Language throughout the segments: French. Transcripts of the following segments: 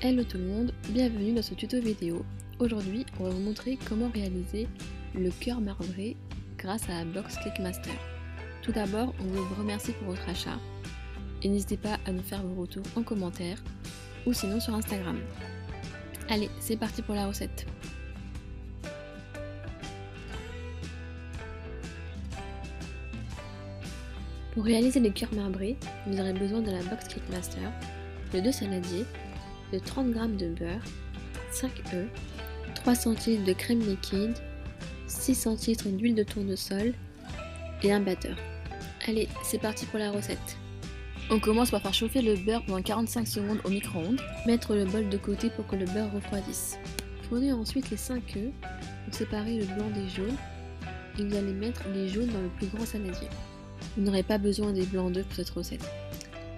Hello tout le monde, bienvenue dans ce tuto vidéo. Aujourd'hui, on va vous montrer comment réaliser le cœur marbré grâce à la box Clickmaster. Tout d'abord, on veut vous remercier pour votre achat et n'hésitez pas à nous faire vos retours en commentaire ou sinon sur Instagram. Allez, c'est parti pour la recette. Pour réaliser les cœurs marbrés, vous aurez besoin de la box Clickmaster, de 2 saladiers, de 30 g de beurre, 5 œufs, 3 cl de crème liquide, 6 cl d'huile de tournesol et un batteur. Allez, c'est parti pour la recette. On commence par faire chauffer le beurre pendant 45 secondes au micro-ondes, mettre le bol de côté pour que le beurre refroidisse. Prenez ensuite les 5 œufs pour séparer le blanc des jaunes et vous allez mettre les jaunes dans le plus grand saladier. Vous n'aurez pas besoin des blancs d'œufs pour cette recette.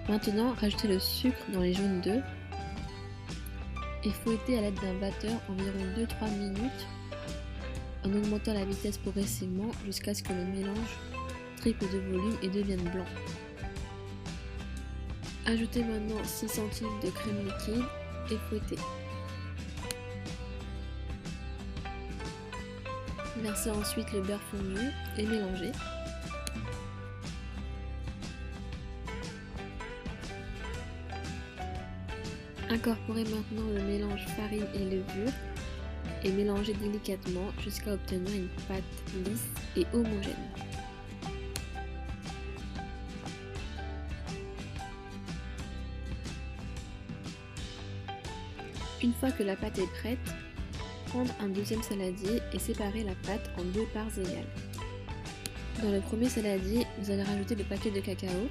Maintenant, rajoutez le sucre dans les jaunes d'œufs et fouettez à l'aide d'un batteur environ 2-3 minutes en augmentant la vitesse progressivement jusqu'à ce que le mélange triple de volume et devienne blanc. Ajoutez maintenant 6 cl de crème liquide et fouettez. Versez ensuite le beurre fondu et mélangez. Incorporez maintenant le mélange farine et levure et mélangez délicatement jusqu'à obtenir une pâte lisse et homogène. Une fois que la pâte est prête, prendre un deuxième saladier et séparer la pâte en 2 parts égales. Dans le premier saladier, vous allez rajouter le paquet de cacao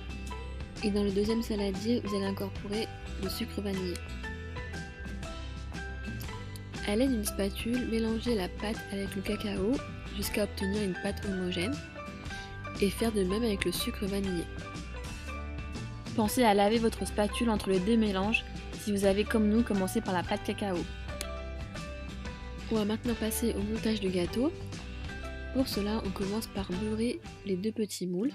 et dans le deuxième saladier, vous allez incorporer le sucre vanillé. À l'aide d'une spatule, mélangez la pâte avec le cacao jusqu'à obtenir une pâte homogène et faire de même avec le sucre vanillé. Pensez à laver votre spatule entre les deux mélanges si vous avez comme nous commencé par la pâte cacao. On va maintenant passer au montage du gâteau. Pour cela, on commence par beurrer les 2 petits moules.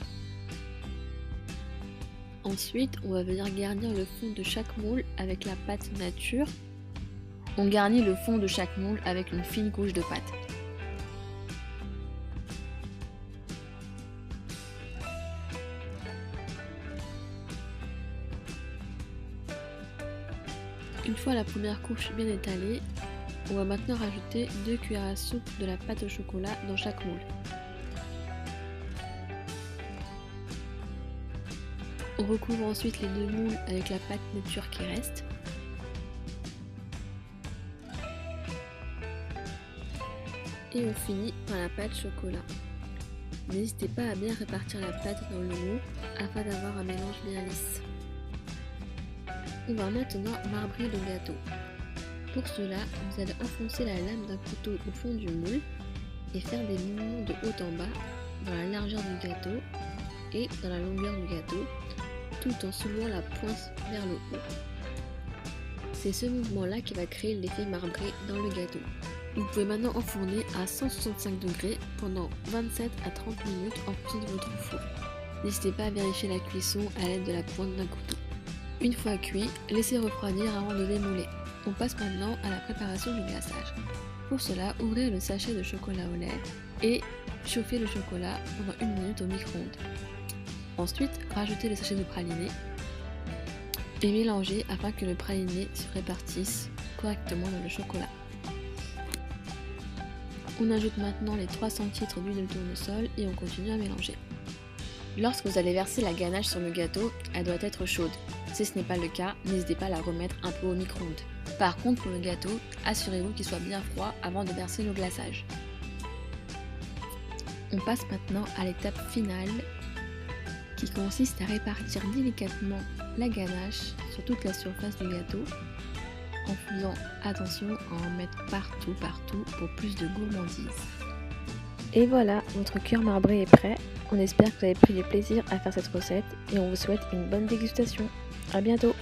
Ensuite, on va venir garnir le fond de chaque moule avec la pâte nature. On garnit le fond de chaque moule avec une fine couche de pâte. Une fois la première couche bien étalée, on va maintenant rajouter 2 cuillères à soupe de la pâte au chocolat dans chaque moule. On recouvre ensuite les 2 moules avec la pâte nature qui reste. Et on finit par la pâte chocolat. N'hésitez pas à bien répartir la pâte dans le moule afin d'avoir un mélange bien lisse. On va maintenant marbrer le gâteau. Pour cela, vous allez enfoncer la lame d'un couteau au fond du moule et faire des mouvements de haut en bas dans la largeur du gâteau et dans la longueur du gâteau, tout en soulevant la pointe vers le haut. C'est ce mouvement-là qui va créer l'effet marbré dans le gâteau. Vous pouvez maintenant enfourner à 165 degrés pendant 27 à 30 minutes en fonction de votre four. N'hésitez pas à vérifier la cuisson à l'aide de la pointe d'un couteau. Une fois cuit, laissez refroidir avant de démouler. On passe maintenant à la préparation du glaçage. Pour cela, ouvrez le sachet de chocolat au lait et chauffez le chocolat pendant 1 minute au micro-ondes. Ensuite, rajoutez le sachet de praliné et mélangez afin que le praliné se répartisse correctement dans le chocolat. On ajoute maintenant les 3 cl d'huile de tournesol et on continue à mélanger. Lorsque vous allez verser la ganache sur le gâteau, elle doit être chaude. Si ce n'est pas le cas, n'hésitez pas à la remettre un peu au micro-ondes. Par contre, pour le gâteau, assurez-vous qu'il soit bien froid avant de verser le glaçage. On passe maintenant à l'étape finale qui consiste à répartir délicatement la ganache sur toute la surface du gâteau en faisant attention à en mettre partout pour plus de gourmandise. Et voilà, votre cœur marbré est prêt. On espère que vous avez pris du plaisir à faire cette recette et on vous souhaite une bonne dégustation. À bientôt!